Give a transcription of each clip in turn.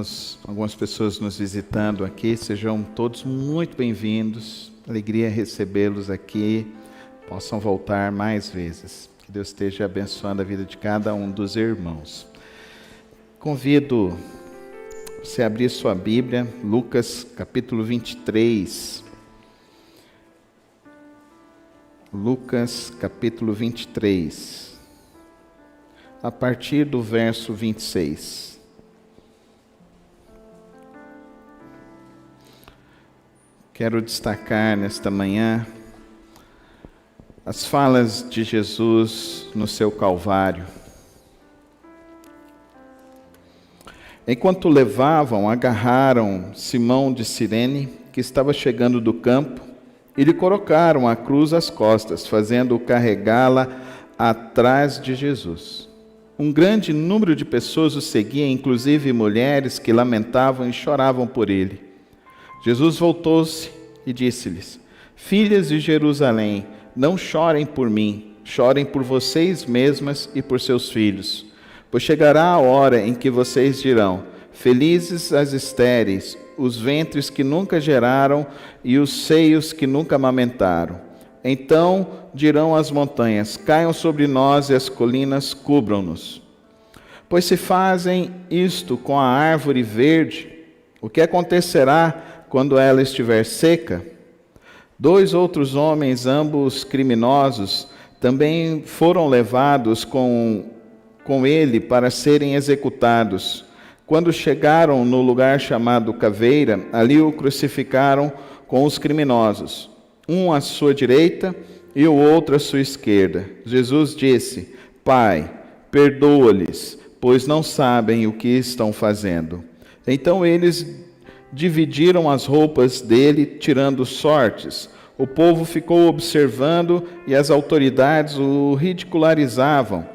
temos algumas pessoas nos visitando aqui, sejam todos muito bem-vindos, alegria recebê-los aqui, possam voltar mais vezes. Que Deus esteja abençoando a vida de cada um dos irmãos. Convido você a abrir sua Bíblia, Lucas capítulo 23. Lucas capítulo 23, a partir do verso 26. Quero destacar nesta manhã as falas de Jesus no seu Calvário. Enquanto levavam, agarraram Simão de Cirene, que estava chegando do campo, e lhe colocaram a cruz às costas, fazendo-o carregá-la atrás de Jesus. Um grande número de pessoas o seguia, inclusive mulheres que lamentavam e choravam por ele. Jesus voltou-se e disse-lhes: Filhas de Jerusalém, não chorem por mim, chorem por vocês mesmas e por seus filhos. Pois chegará a hora em que vocês dirão: Felizes as estéreis, os ventres que nunca geraram e os seios que nunca amamentaram. Então dirão as montanhas: Caiam sobre nós, e as colinas cubram-nos. Pois se fazem isto com a árvore verde, o que acontecerá quando ela estiver seca? 2 outros homens, ambos criminosos, também foram levados com ele para serem executados. Quando chegaram no lugar chamado Caveira, ali o crucificaram com os criminosos, um à sua direita e o outro à sua esquerda. Jesus disse: Pai, perdoa-lhes, pois não sabem o que estão fazendo. Então eles dividiram as roupas dele, tirando sortes. O povo ficou observando e as autoridades o ridicularizavam.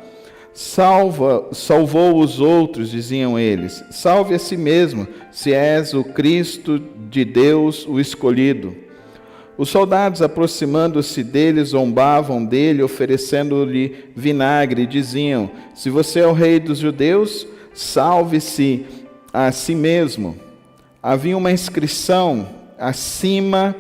Salvou os outros, diziam eles. Salve a si mesmo, se és o Cristo de Deus, o escolhido. Os soldados, aproximando-se dele, zombavam dele, oferecendo-lhe vinagre, e diziam: Se você é o rei dos judeus, salve-se a si mesmo. Havia uma inscrição acima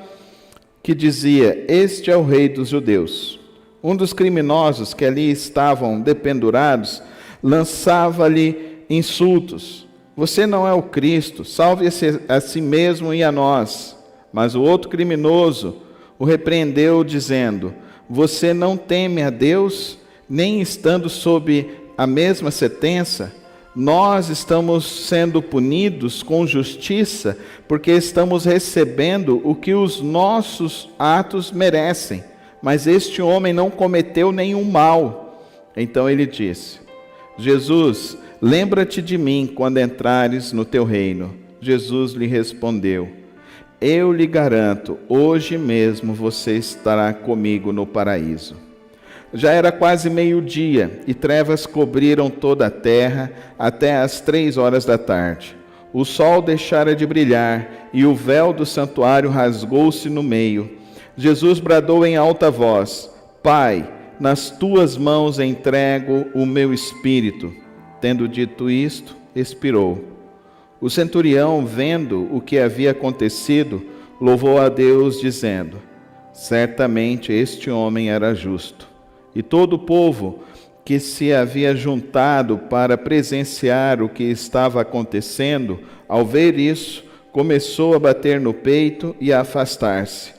que dizia: Este é o rei dos judeus. Um dos criminosos que ali estavam dependurados lançava-lhe insultos: Você não é o Cristo, salve-se a si mesmo e a nós. Mas o outro criminoso o repreendeu, dizendo: Você não teme a Deus, nem estando sob a mesma sentença? Nós estamos sendo punidos com justiça, porque estamos recebendo o que os nossos atos merecem. Mas este homem não cometeu nenhum mal. Então ele disse: Jesus, lembra-te de mim quando entrares no teu reino. Jesus lhe respondeu: Eu lhe garanto, hoje mesmo você estará comigo no paraíso. Já era quase meio-dia, e trevas cobriram toda a terra até às 3 horas da tarde. O sol deixara de brilhar, e o véu do santuário rasgou-se no meio. Jesus bradou em alta voz: Pai, nas tuas mãos entrego o meu espírito. Tendo dito isto, expirou. O centurião, vendo o que havia acontecido, louvou a Deus, dizendo: Certamente este homem era justo. E todo o povo que se havia juntado para presenciar o que estava acontecendo, ao ver isso, começou a bater no peito e a afastar-se.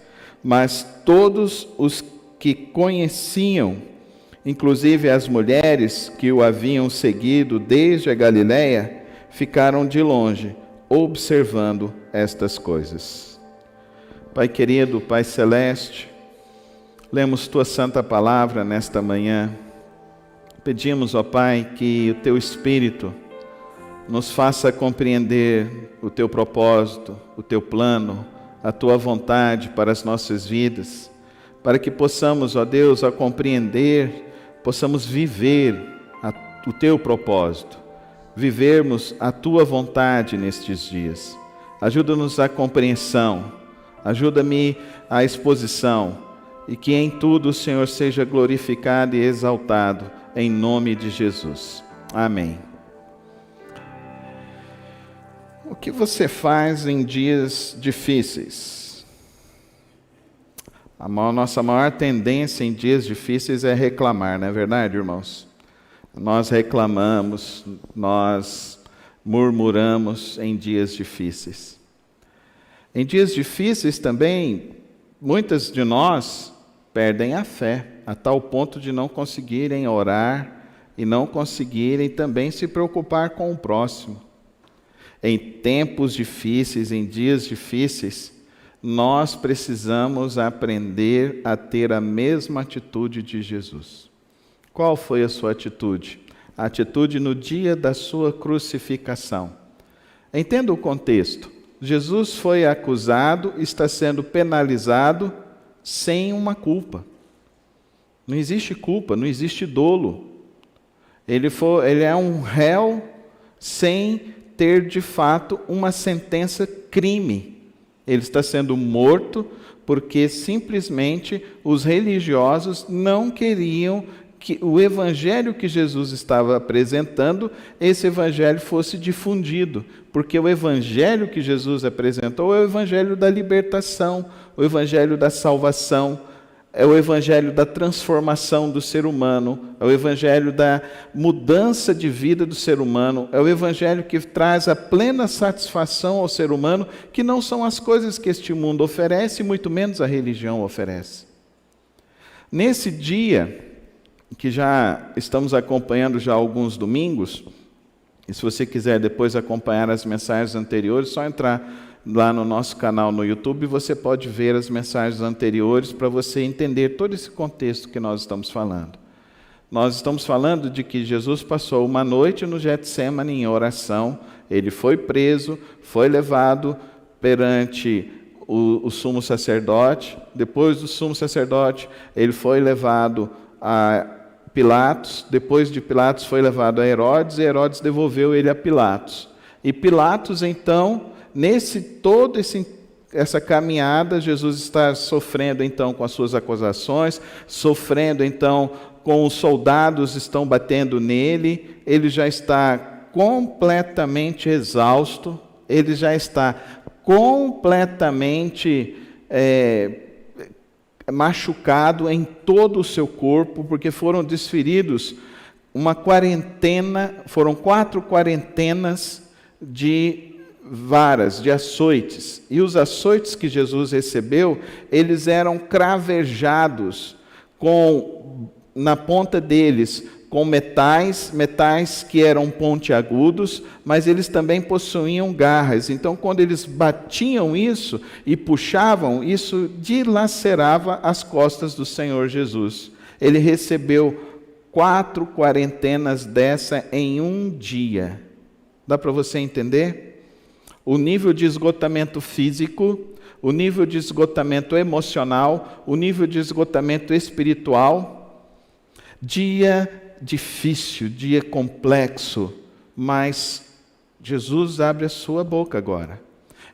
Mas todos os que conheciam, inclusive as mulheres que o haviam seguido desde a Galiléia, ficaram de longe, observando estas coisas. Pai querido, Pai celeste, lemos Tua Santa Palavra nesta manhã. Pedimos, ó Pai, que o Teu Espírito nos faça compreender o Teu propósito, o Teu plano, a Tua vontade para as nossas vidas, para que possamos, ó Deus, a compreender, possamos viver o Teu propósito, vivermos a Tua vontade nestes dias. Ajuda-nos a compreensão, ajuda-me a exposição, e que em tudo o Senhor seja glorificado e exaltado, em nome de Jesus. Amém. que você faz em dias difíceis? Nossa maior tendência em dias difíceis é reclamar, não é verdade, irmãos? Nós reclamamos, nós murmuramos em dias difíceis. Em dias difíceis também, muitas de nós perdem a fé, a tal ponto de não conseguirem orar e não conseguirem também se preocupar com o próximo. Em tempos difíceis, em dias difíceis, nós precisamos aprender a ter a mesma atitude de Jesus. Qual foi a sua atitude? A atitude no dia da sua crucificação. Entenda o contexto. Jesus foi acusado, está sendo penalizado sem uma culpa. Não existe culpa, não existe dolo. Ele é um réu sem ter de fato uma sentença crime. Ele está sendo morto porque simplesmente os religiosos não queriam que o evangelho que Jesus estava apresentando, esse evangelho fosse difundido, porque o evangelho que Jesus apresentou é o evangelho da libertação, o evangelho da salvação, é o evangelho da transformação do ser humano, é o evangelho da mudança de vida do ser humano, é o evangelho que traz a plena satisfação ao ser humano, que não são as coisas que este mundo oferece, muito menos a religião oferece. Nesse dia, que já estamos acompanhando já há alguns domingos, e se você quiser depois acompanhar as mensagens anteriores, é só entrar lá no nosso canal no YouTube, você pode ver as mensagens anteriores para você entender todo esse contexto que nós estamos falando. Nós estamos falando de que Jesus passou uma noite no Getsemane em oração, ele foi preso, foi levado perante o sumo sacerdote, depois do sumo sacerdote ele foi levado a Pilatos, depois de Pilatos foi levado a Herodes, e Herodes devolveu ele a Pilatos. E Pilatos, então, essa caminhada, Jesus está sofrendo, então, com as suas acusações, sofrendo, então, com os soldados estão batendo nele, ele já está completamente exausto, ele já está completamente machucado em todo o seu corpo, porque foram desferidos foram 4 quarentenas de varas, de açoites. E os açoites que Jesus recebeu, eles eram cravejados na ponta deles, com metais que eram pontiagudos, mas eles também possuíam garras. Então, quando eles batiam isso e puxavam, isso dilacerava as costas do Senhor Jesus. Ele recebeu 4 quarentenas dessa em um dia. Dá para você entender? O nível de esgotamento físico, o nível de esgotamento emocional, o nível de esgotamento espiritual. Dia difícil, dia complexo, mas Jesus abre a sua boca agora.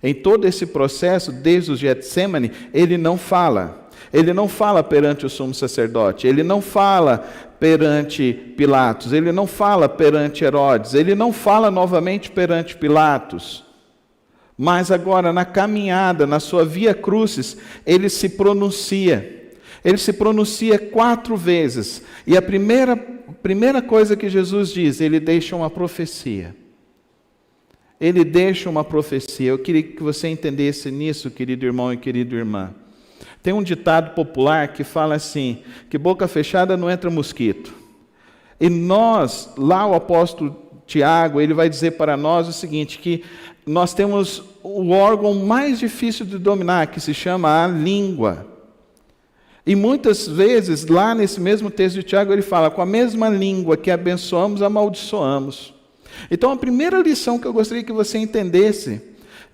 Em todo esse processo, desde o Getsemane, ele não fala. Ele não fala perante o sumo sacerdote, ele não fala perante Pilatos, ele não fala perante Herodes, ele não fala novamente perante Pilatos. Mas agora, na caminhada, na sua via crucis, ele se pronuncia. Ele se pronuncia 4 vezes. E a primeira coisa que Jesus diz, ele deixa uma profecia. Ele deixa uma profecia. Eu queria que você entendesse nisso, querido irmão e querida irmã. Tem um ditado popular que fala assim, que boca fechada não entra mosquito. E nós, lá o apóstolo Tiago, ele vai dizer para nós o seguinte, que nós temos o órgão mais difícil de dominar, que se chama a língua. E muitas vezes, lá nesse mesmo texto de Tiago, ele fala, com a mesma língua que abençoamos, amaldiçoamos. Então, a primeira lição que eu gostaria que você entendesse,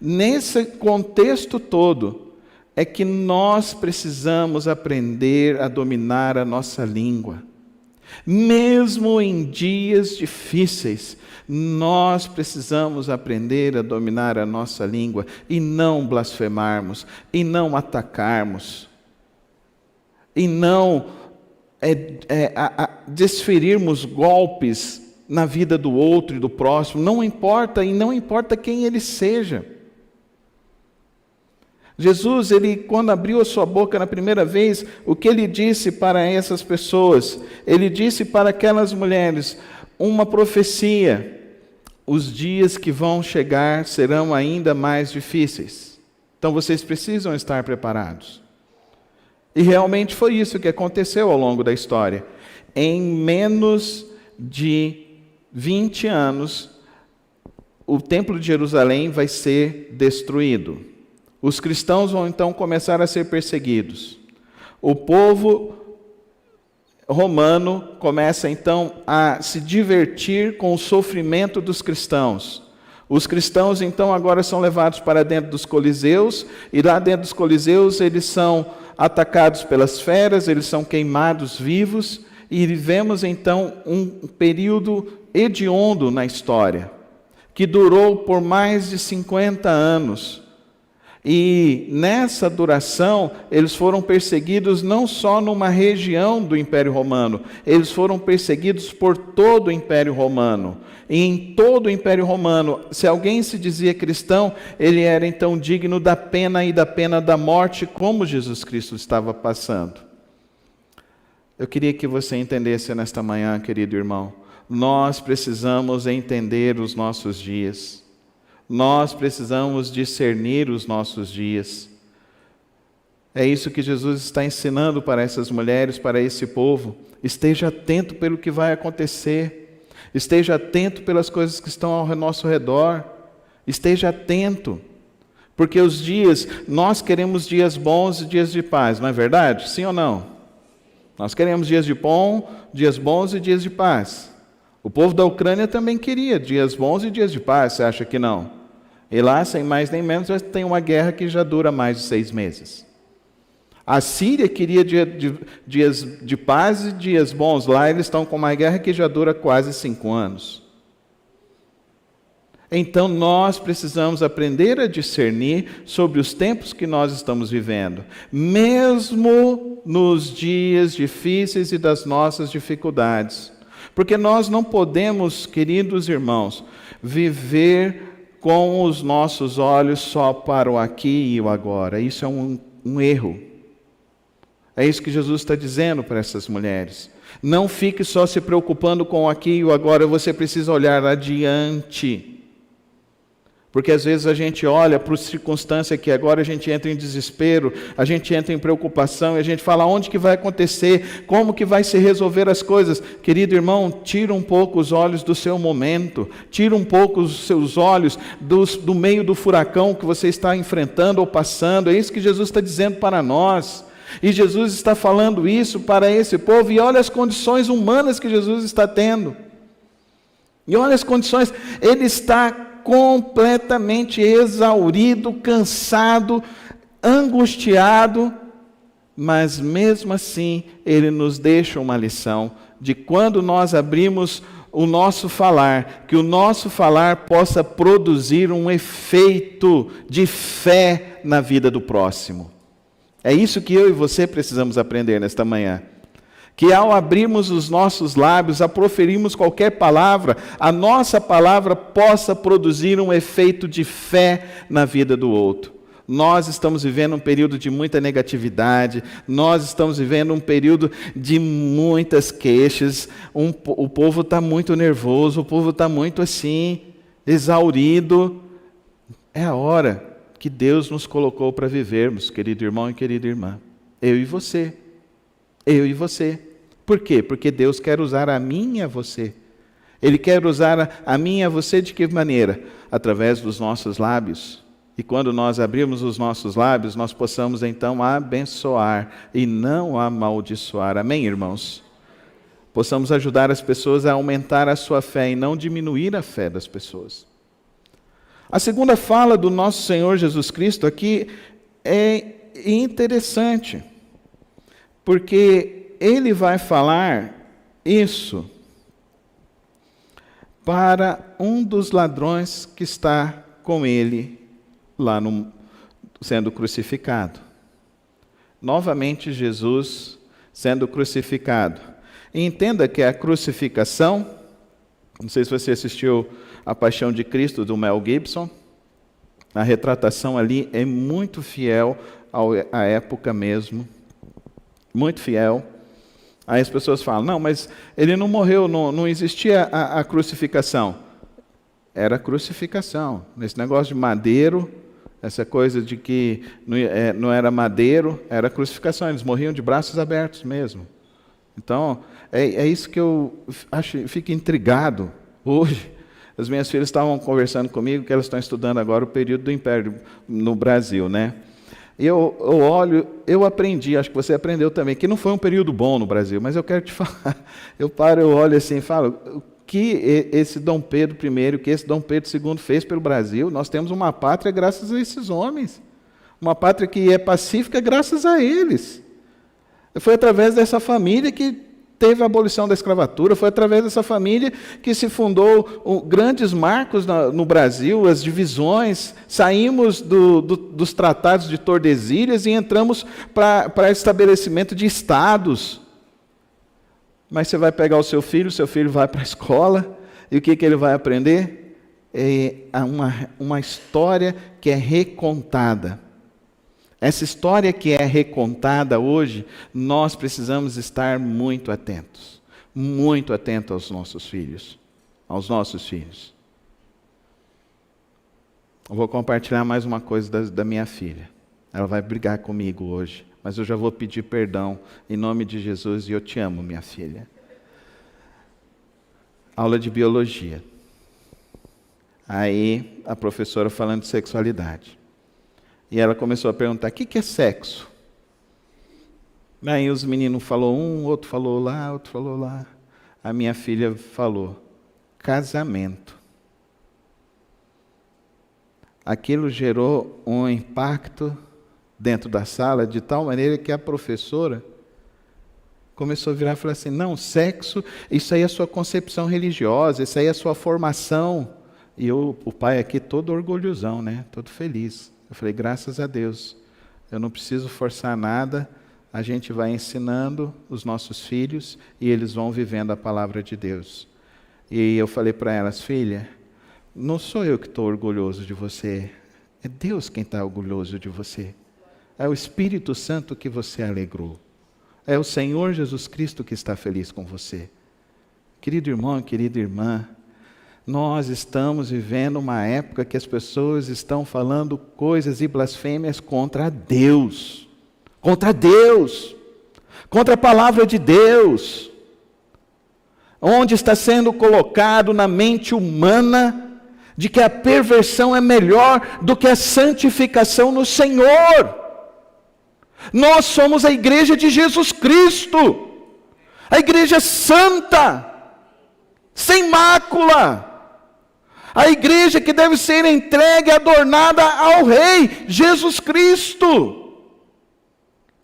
nesse contexto todo, é que nós precisamos aprender a dominar a nossa língua. Mesmo em dias difíceis, nós precisamos aprender a dominar a nossa língua e não blasfemarmos, e não atacarmos, e não desferirmos golpes na vida do outro e do próximo, não importa quem ele seja. Jesus, quando abriu a sua boca na primeira vez, o que ele disse para essas pessoas? Ele disse para aquelas mulheres uma profecia: os dias que vão chegar serão ainda mais difíceis. Então vocês precisam estar preparados. E realmente foi isso que aconteceu ao longo da história. Em menos de 20 anos, o Templo de Jerusalém vai ser destruído. Os cristãos vão então começar a ser perseguidos. O povo romano começa então a se divertir com o sofrimento dos cristãos. Os cristãos então agora são levados para dentro dos coliseus, e lá dentro dos coliseus eles são atacados pelas feras, eles são queimados vivos, e vivemos então um período hediondo na história, que durou por mais de 50 anos. E nessa duração, eles foram perseguidos não só numa região do Império Romano, eles foram perseguidos por todo o Império Romano. E em todo o Império Romano, se alguém se dizia cristão, ele era então digno da pena e da pena da morte, como Jesus Cristo estava passando. Eu queria que você entendesse nesta manhã, querido irmão, nós precisamos entender os nossos dias. Nós precisamos discernir os nossos dias. É isso que Jesus está ensinando para essas mulheres, para esse povo. Esteja atento pelo que vai acontecer. Esteja atento pelas coisas que estão ao nosso redor. Esteja atento. Porque os dias, nós queremos dias bons e dias de paz, não é verdade? Sim ou não? Nós queremos dias bons e dias de paz. O povo da Ucrânia também queria dias bons e dias de paz, você acha que não? E lá, sem mais nem menos, tem uma guerra que já dura mais de 6 meses. A Síria queria dias de paz e dias bons. Lá eles estão com uma guerra que já dura quase 5 anos. Então nós precisamos aprender a discernir sobre os tempos que nós estamos vivendo. Mesmo nos dias difíceis e das nossas dificuldades. Porque nós não podemos, queridos irmãos, viver com os nossos olhos só para o aqui e o agora. Isso é um erro. É isso que Jesus está dizendo para essas mulheres. Não fique só se preocupando com o aqui e o agora, você precisa olhar adiante. Porque às vezes a gente olha para a circunstância que agora a gente entra em desespero, a gente entra em preocupação e a gente fala onde que vai acontecer, como que vai se resolver as coisas. Querido irmão, tira um pouco os olhos do seu momento, tira um pouco os seus olhos do meio do furacão que você está enfrentando ou passando. É isso que Jesus está dizendo para nós. E Jesus está falando isso para esse povo, e olha as condições humanas que Jesus está tendo. E olha as condições, ele está completamente exaurido, cansado, angustiado, mas mesmo assim ele nos deixa uma lição de quando nós abrimos o nosso falar, que o nosso falar possa produzir um efeito de fé na vida do próximo. É isso que eu e você precisamos aprender nesta manhã. Que ao abrirmos os nossos lábios, a proferirmos qualquer palavra, a nossa palavra possa produzir um efeito de fé na vida do outro. Nós estamos vivendo um período de muita negatividade, nós estamos vivendo um período de muitas queixas, o povo está muito nervoso, o povo está muito assim, exaurido. É a hora que Deus nos colocou para vivermos, querido irmão e querida irmã. Eu e você. Eu e você. Por quê? Porque Deus quer usar a mim e a você. Ele quer usar a mim e a você de que maneira? Através dos nossos lábios. E quando nós abrirmos os nossos lábios, nós possamos então abençoar e não amaldiçoar. Amém, irmãos? Possamos ajudar as pessoas a aumentar a sua fé e não diminuir a fé das pessoas. A segunda fala do nosso Senhor Jesus Cristo aqui é interessante, porque ele vai falar isso para um dos ladrões que está com ele lá sendo crucificado. Novamente Jesus sendo crucificado. E entenda que a crucificação Não sei se você assistiu A Paixão de Cristo, do Mel Gibson. A retratação ali é muito fiel à época mesmo. Muito fiel. Aí as pessoas falam, não, mas ele não morreu, não existia a crucificação. Era crucificação. Esse negócio de madeiro, essa coisa de que não era madeiro, era crucificação. Eles morriam de braços abertos mesmo. Então, é isso que eu fico intrigado hoje. As minhas filhas estavam conversando comigo que elas estão estudando agora o período do Império no Brasil, né? E eu olho, eu aprendi, acho que você aprendeu também, que não foi um período bom no Brasil, mas eu quero te falar, eu olho assim e falo, o que esse Dom Pedro I, o que esse Dom Pedro II fez pelo Brasil, nós temos uma pátria graças a esses homens, uma pátria que é pacífica graças a eles. Foi através dessa família que teve a abolição da escravatura, foi através dessa família que se fundou grandes marcos no Brasil, as divisões, saímos dos tratados de Tordesilhas e entramos para estabelecimento de estados. Mas você vai pegar o seu filho vai para a escola, e o que ele vai aprender? É uma história que é recontada. Essa história que é recontada hoje, nós precisamos estar muito atentos aos nossos filhos, Eu vou compartilhar mais uma coisa da minha filha. Ela vai brigar comigo hoje, mas eu já vou pedir perdão em nome de Jesus e eu te amo, minha filha. Aula de biologia. Aí a professora falando de sexualidade. E ela começou a perguntar, o que é sexo? Aí os meninos falaram outro falou lá. A minha filha falou, casamento. Aquilo gerou um impacto dentro da sala, de tal maneira que a professora começou a virar e falar assim, não, sexo, isso aí é a sua concepção religiosa, isso aí é a sua formação. E o pai aqui todo orgulhosão, né? Todo feliz. Eu falei, graças a Deus, eu não preciso forçar nada, a gente vai ensinando os nossos filhos e eles vão vivendo a palavra de Deus. E eu falei para elas, filha, não sou eu que estou orgulhoso de você, é Deus quem está orgulhoso de você. É o Espírito Santo que você alegrou. É o Senhor Jesus Cristo que está feliz com você. Querido irmão, querida irmã, nós estamos vivendo uma época que as pessoas estão falando coisas e blasfêmias contra Deus. Contra Deus. Contra a palavra de Deus. Onde está sendo colocado na mente humana de que a perversão é melhor do que a santificação no Senhor. Nós somos a igreja de Jesus Cristo. A igreja santa. Sem mácula. A igreja que deve ser entregue e adornada ao Rei, Jesus Cristo.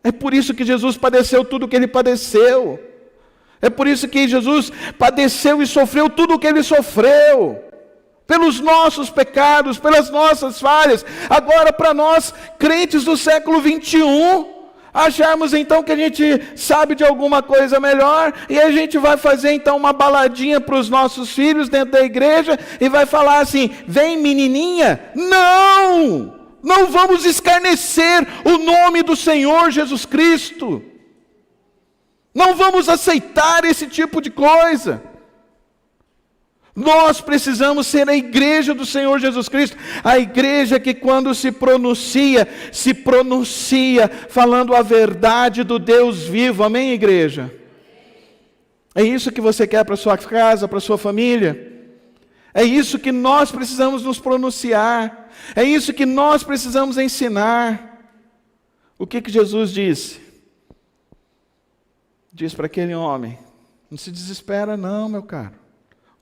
É por isso que Jesus padeceu tudo o que Ele padeceu. É por isso que Jesus padeceu e sofreu tudo o que Ele sofreu. Pelos nossos pecados, pelas nossas falhas. Agora para nós, crentes do século 21... acharmos então que a gente sabe de alguma coisa melhor, e a gente vai fazer então uma baladinha para os nossos filhos dentro da igreja, e vai falar assim, vem menininha, não vamos escarnecer o nome do Senhor Jesus Cristo, não vamos aceitar esse tipo de coisa. Nós precisamos ser a igreja do Senhor Jesus Cristo, a igreja que quando se pronuncia falando a verdade do Deus vivo, amém, igreja? É isso que você quer para sua casa, para sua família? É isso que nós precisamos nos pronunciar, é isso que nós precisamos ensinar. O que Jesus disse? Diz para aquele homem, não se desespera não, meu caro.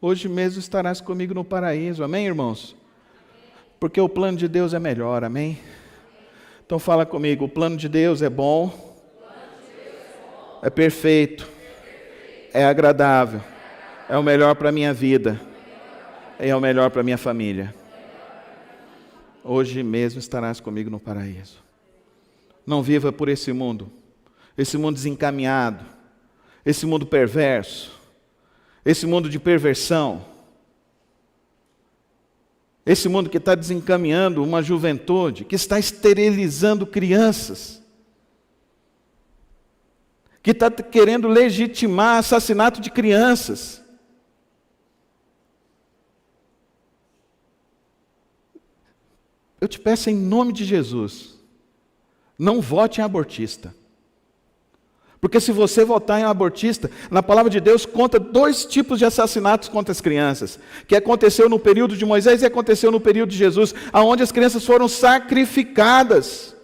Hoje mesmo estarás comigo no paraíso, amém, irmãos? Porque o plano de Deus é melhor, amém? Então fala comigo, o plano de Deus é bom, é perfeito, é agradável, é o melhor para a minha vida, é o melhor para a minha família. Hoje mesmo estarás comigo no paraíso. Não viva por esse mundo desencaminhado, esse mundo perverso, esse mundo de perversão. Esse mundo que está desencaminhando uma juventude, que está esterilizando crianças, que está querendo legitimar assassinato de crianças. Eu te peço em nome de Jesus, não vote em abortista. Porque se você votar em um abortista, na palavra de Deus conta 2 tipos de assassinatos contra as crianças, que aconteceu no período de Moisés e aconteceu no período de Jesus, aonde as crianças foram sacrificadas.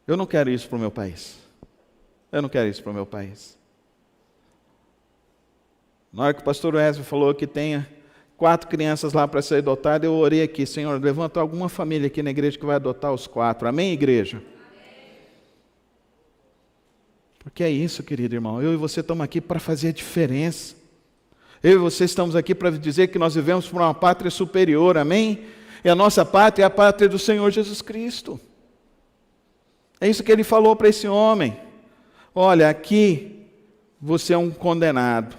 Eu não quero isso para o meu país. Eu não quero isso para o meu país. Na hora que o pastor Wesley falou que tenha 4 crianças lá para ser adotadas, eu orei aqui: Senhor, levanta alguma família aqui na igreja que vai adotar os 4. Amém, igreja? Porque é isso, querido irmão. Eu e você estamos aqui para fazer a diferença. Eu e você estamos aqui para dizer que nós vivemos por uma pátria superior, amém? E a nossa pátria é a pátria do Senhor Jesus Cristo. É isso que ele falou para esse homem. Olha, aqui você é um condenado.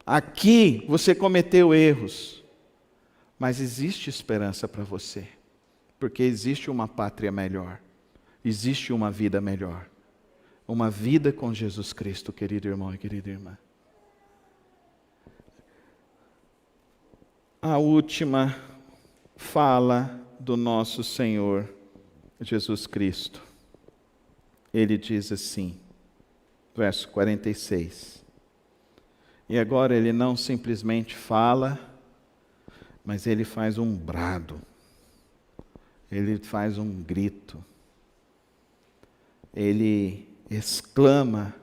Aqui você cometeu erros. Mas existe esperança para você. Porque existe uma pátria melhor. Existe uma vida melhor. Uma vida com Jesus Cristo, querido irmão e querida irmã. A última fala do nosso Senhor Jesus Cristo. Ele diz assim, verso 46. E agora ele não simplesmente fala, mas ele faz um brado. Ele faz um grito. Ele exclama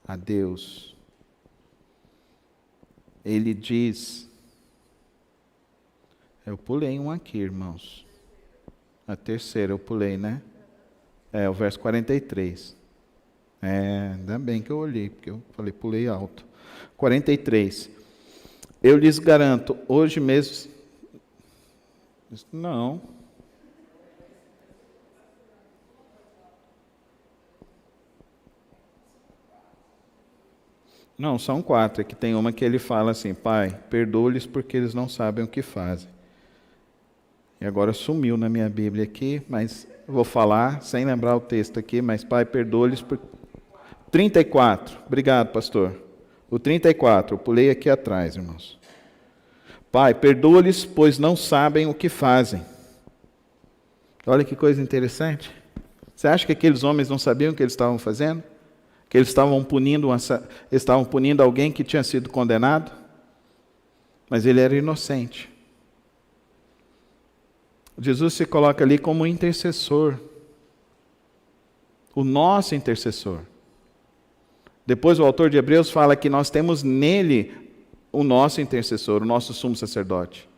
a Deus. Ele diz, eu pulei um aqui, irmãos. A terceira eu pulei, né? É o verso 43. Ainda bem que eu olhei, porque eu falei, pulei alto. 43. Eu lhes garanto, hoje mesmo... Não. Não, são 4. É que tem uma que ele fala assim, Pai, perdoa-lhes porque eles não sabem o que fazem. E agora sumiu na minha Bíblia aqui, mas eu vou falar sem lembrar o texto aqui, mas Pai, perdoa-lhes por... 34. Obrigado, pastor. O 34, eu pulei aqui atrás, irmãos. Pai, perdoa-lhes, pois não sabem o que fazem. Olha que coisa interessante. Você acha que aqueles homens não sabiam o que eles estavam fazendo? Que eles estavam punindo alguém que tinha sido condenado? Mas ele era inocente. Jesus se coloca ali como intercessor. O nosso intercessor. Depois o autor de Hebreus fala que nós temos nele o nosso intercessor, o nosso sumo sacerdote.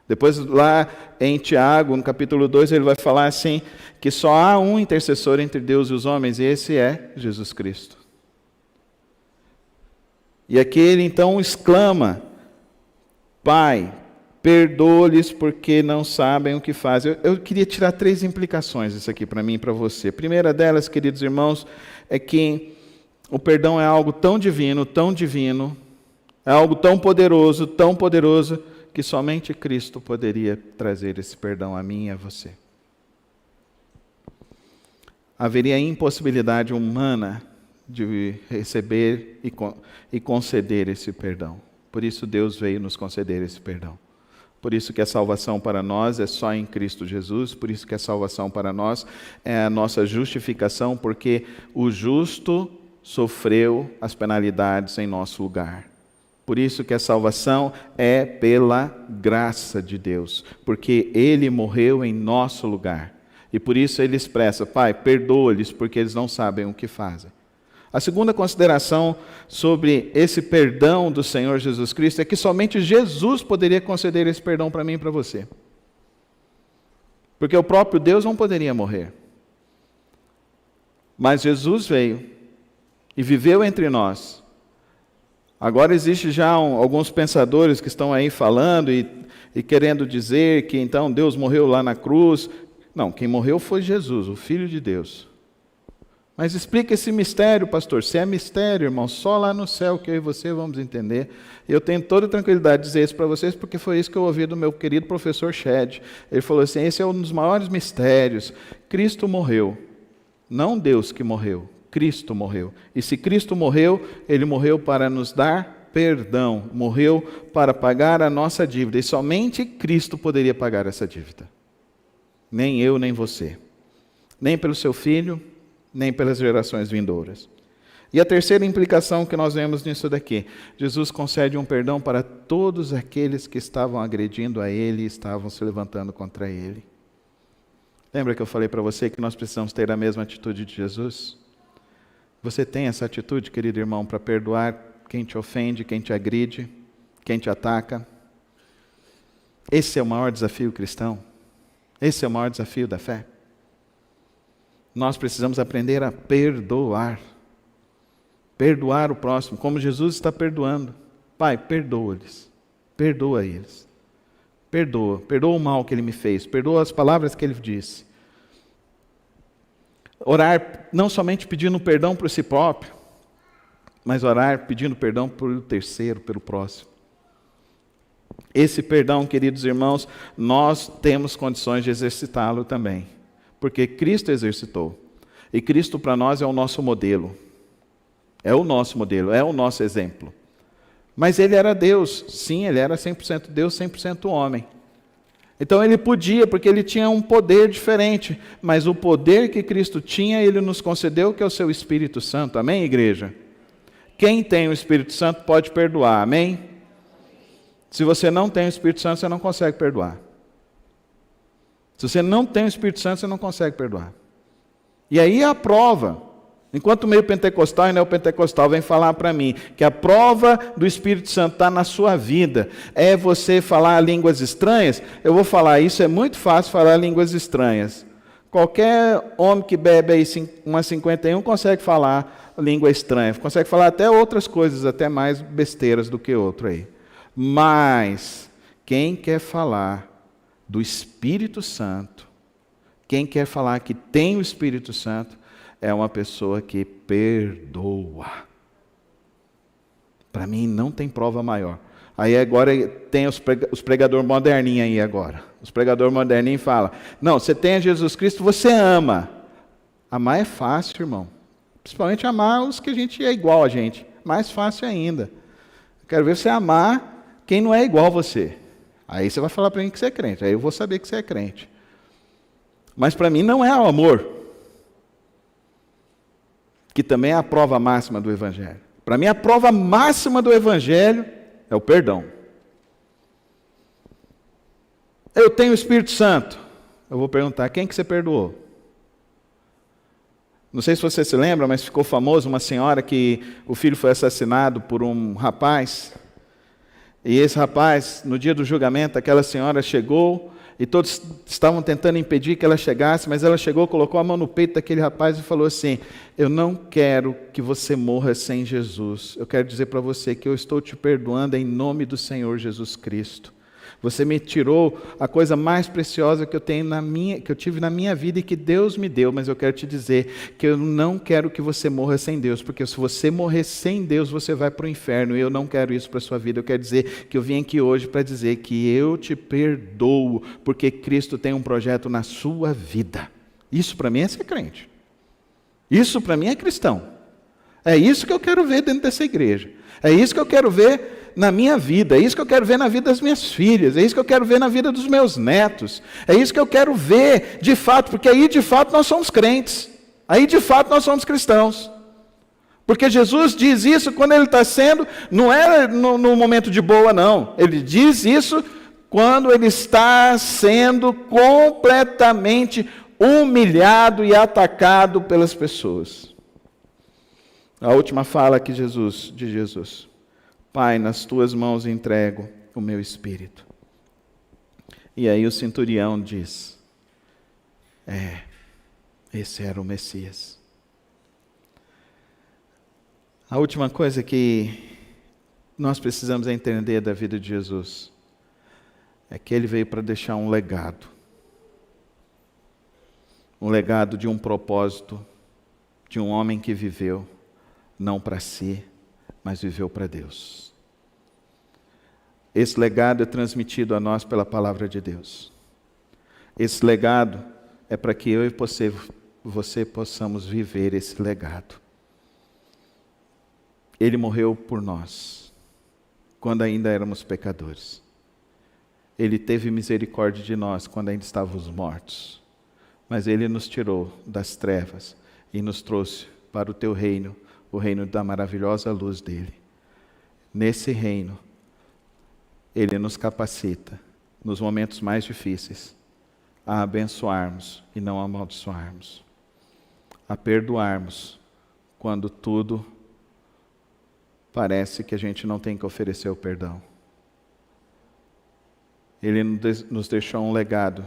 Depois lá em Tiago, no capítulo 2, ele vai falar assim, que só há um intercessor entre Deus e os homens, e esse é Jesus Cristo. E aqui ele então exclama, Pai, perdoa-lhes porque não sabem o que fazem. Eu queria tirar 3 implicações disso aqui para mim e para você. A primeira delas, queridos irmãos, é que o perdão é algo tão divino, é algo tão poderoso, que somente Cristo poderia trazer esse perdão a mim e a você. Haveria impossibilidade humana de receber e conceder esse perdão. Por isso Deus veio nos conceder esse perdão. Por isso que a salvação para nós é só em Cristo Jesus, por isso que a salvação para nós é a nossa justificação, porque o justo sofreu as penalidades em nosso lugar. Por isso que a salvação é pela graça de Deus, porque Ele morreu em nosso lugar. E por isso Ele expressa, Pai, perdoa-lhes porque eles não sabem o que fazem. A segunda consideração sobre esse perdão do Senhor Jesus Cristo é que somente Jesus poderia conceder esse perdão para mim e para você. Porque o próprio Deus não poderia morrer. Mas Jesus veio e viveu entre nós. Agora existe já alguns pensadores que estão aí falando e querendo dizer que então Deus morreu lá na cruz. Não, quem morreu foi Jesus, o Filho de Deus. Mas explica esse mistério, pastor. Se é mistério, irmão, só lá no céu que eu e você vamos entender. Eu tenho toda tranquilidade de dizer isso para vocês, porque foi isso que eu ouvi do meu querido professor Shed. Ele falou assim, esse é um dos maiores mistérios. Cristo morreu. Não Deus que morreu, Cristo morreu. E se Cristo morreu, Ele morreu para nos dar perdão. Morreu para pagar a nossa dívida. E somente Cristo poderia pagar essa dívida. Nem eu, nem você. Nem pelo seu Filho, nem pelas gerações vindouras. E a terceira implicação que nós vemos nisso daqui, Jesus concede um perdão para todos aqueles que estavam agredindo a Ele e estavam se levantando contra Ele. Lembra que eu falei para você que nós precisamos ter a mesma atitude de Jesus? Você tem essa atitude, querido irmão, para perdoar quem te ofende, quem te agride, quem te ataca? Esse é o maior desafio cristão. Esse é o maior desafio da fé. Nós precisamos aprender a perdoar. Perdoar o próximo, como Jesus está perdoando. Pai, perdoa-lhes. Perdoa eles. Perdoa. Perdoa o mal que ele me fez. Perdoa as palavras que ele disse. Orar não somente pedindo perdão por si próprio, mas orar pedindo perdão pelo terceiro, pelo próximo. Esse perdão, queridos irmãos, nós temos condições de exercitá-lo também. Porque Cristo exercitou. E Cristo para nós é o nosso modelo. É o nosso modelo, é o nosso exemplo. Mas ele era Deus. Sim, ele era 100% Deus, 100% homem. Então ele podia, porque ele tinha um poder diferente. Mas o poder que Cristo tinha, ele nos concedeu, que é o seu Espírito Santo. Amém, igreja? Quem tem o Espírito Santo pode perdoar. Amém? Se você não tem o Espírito Santo, você não consegue perdoar. Se você não tem o Espírito Santo, você não consegue perdoar. E aí a prova, enquanto o meio pentecostal e neopentecostal vem falar para mim que a prova do Espírito Santo está na sua vida, é você falar línguas estranhas, eu vou falar, isso é muito fácil falar línguas estranhas. Qualquer homem que bebe aí uma 51 consegue falar língua estranha, consegue falar até outras coisas, até mais besteiras do que outro aí. Mas quem quer falar do Espírito Santo, quem quer falar que tem o Espírito Santo, é uma pessoa que perdoa. Para mim não tem prova maior. Aí agora tem os pregadores moderninhos aí agora. Os pregadores moderninhos falam, não, você tem a Jesus Cristo, você ama. Amar é fácil, irmão. Principalmente amar os que a gente é igual a gente. Mais fácil ainda. Quero ver você amar quem não é igual a você. Aí você vai falar para mim que você é crente. Aí eu vou saber que você é crente. Mas para mim não é o amor, que também é a prova máxima do Evangelho. Para mim a prova máxima do Evangelho é o perdão. Eu tenho o Espírito Santo. Eu vou perguntar, quem que você perdoou? Não sei se você se lembra, mas ficou famoso uma senhora que o filho foi assassinado por um rapaz. E esse rapaz, no dia do julgamento, aquela senhora chegou e todos estavam tentando impedir que ela chegasse, mas ela chegou, colocou a mão no peito daquele rapaz e falou assim, eu não quero que você morra sem Jesus. Eu quero dizer para você que eu estou te perdoando em nome do Senhor Jesus Cristo. Você me tirou a coisa mais preciosa que eu tive na minha vida e que Deus me deu, mas eu quero te dizer que eu não quero que você morra sem Deus, porque se você morrer sem Deus, você vai para o inferno, e eu não quero isso para a sua vida. Eu quero dizer que eu vim aqui hoje para dizer que eu te perdoo, porque Cristo tem um projeto na sua vida. Isso para mim é ser crente. Isso para mim é cristão. É isso que eu quero ver dentro dessa igreja. É isso que eu quero ver na minha vida, é isso que eu quero ver na vida das minhas filhas, é isso que eu quero ver na vida dos meus netos, é isso que eu quero ver de fato, porque aí de fato nós somos crentes, aí de fato nós somos cristãos. Porque Jesus diz isso quando ele está sendo, não é no momento de boa não, ele diz isso quando ele está sendo completamente humilhado e atacado pelas pessoas. A última fala aqui de Jesus. Pai, nas tuas mãos entrego o meu espírito. E aí o centurião diz, esse era o Messias. A última coisa que nós precisamos entender da vida de Jesus é que ele veio para deixar um legado. Um legado de um propósito de um homem que viveu não para si, mas viveu para Deus. Esse legado é transmitido a nós pela palavra de Deus. Esse legado é para que eu e você possamos viver esse legado. Ele morreu por nós, quando ainda éramos pecadores. Ele teve misericórdia de nós, quando ainda estávamos mortos. Mas Ele nos tirou das trevas e nos trouxe para o teu reino, o reino da maravilhosa luz dEle. Nesse reino, Ele nos capacita, nos momentos mais difíceis, a abençoarmos e não amaldiçoarmos, a perdoarmos quando tudo parece que a gente não tem que oferecer o perdão. Ele nos deixou um legado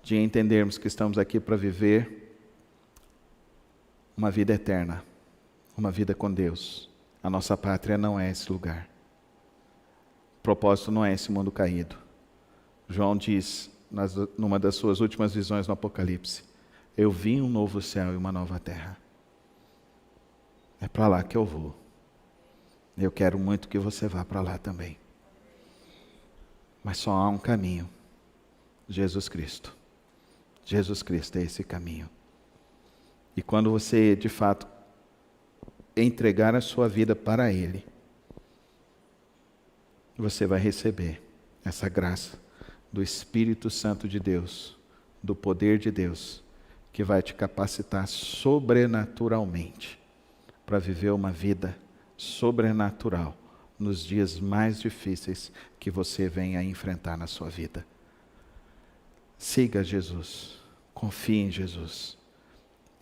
de entendermos que estamos aqui para viver uma vida eterna, uma vida com Deus. A nossa pátria não é esse lugar. O propósito não é esse mundo caído. João diz, numa das suas últimas visões no Apocalipse, eu vi um novo céu e uma nova terra. É para lá que eu vou. Eu quero muito que você vá para lá também. Mas só há um caminho. Jesus Cristo. Jesus Cristo é esse caminho. E quando você, de fato, entregar a sua vida para Ele, você vai receber essa graça do Espírito Santo de Deus, do poder de Deus, que vai te capacitar sobrenaturalmente para viver uma vida sobrenatural nos dias mais difíceis que você venha a enfrentar na sua vida. Siga Jesus, confie em Jesus,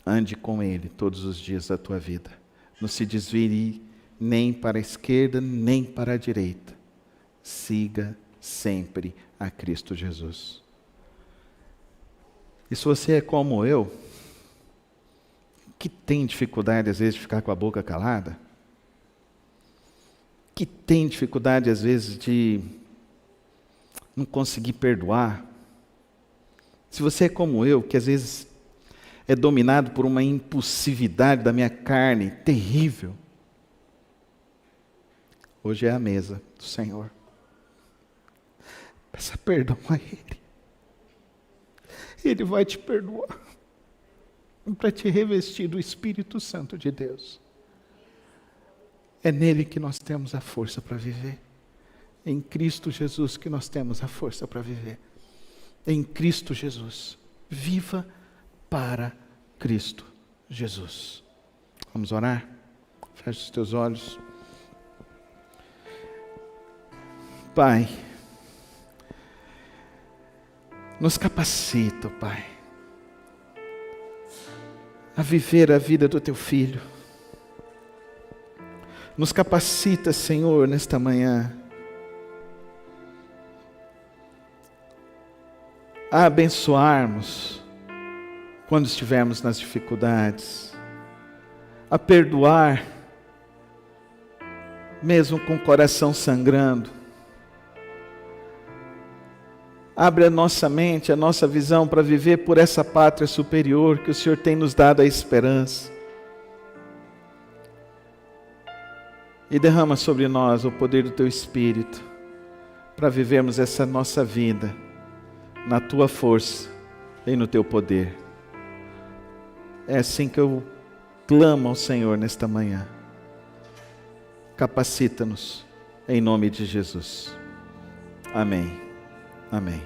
ande com Ele todos os dias da tua vida. Não se desvie nem para a esquerda, nem para a direita. Siga sempre a Cristo Jesus. E se você é como eu, que tem dificuldade às vezes de ficar com a boca calada, que tem dificuldade às vezes de não conseguir perdoar, se você é como eu, que às vezes é dominado por uma impulsividade da minha carne terrível, hoje é a mesa do Senhor. Peça perdão a Ele. Ele vai te perdoar para te revestir do Espírito Santo de Deus. É nele que nós temos a força para viver. É em Cristo Jesus que nós temos a força para viver. É em Cristo Jesus. Viva para Cristo Jesus. Vamos orar? Feche os teus olhos. Pai, nos capacita, Pai, a viver a vida do Teu Filho. Nos capacita, Senhor, nesta manhã, a abençoarmos quando estivermos nas dificuldades, a perdoar, mesmo com o coração sangrando. Abre a nossa mente, a nossa visão para viver por essa pátria superior que o Senhor tem nos dado a esperança. E derrama sobre nós o poder do Teu Espírito para vivermos essa nossa vida na Tua força e no Teu poder. É assim que eu clamo ao Senhor nesta manhã. Capacita-nos em nome de Jesus. Amém. Amém.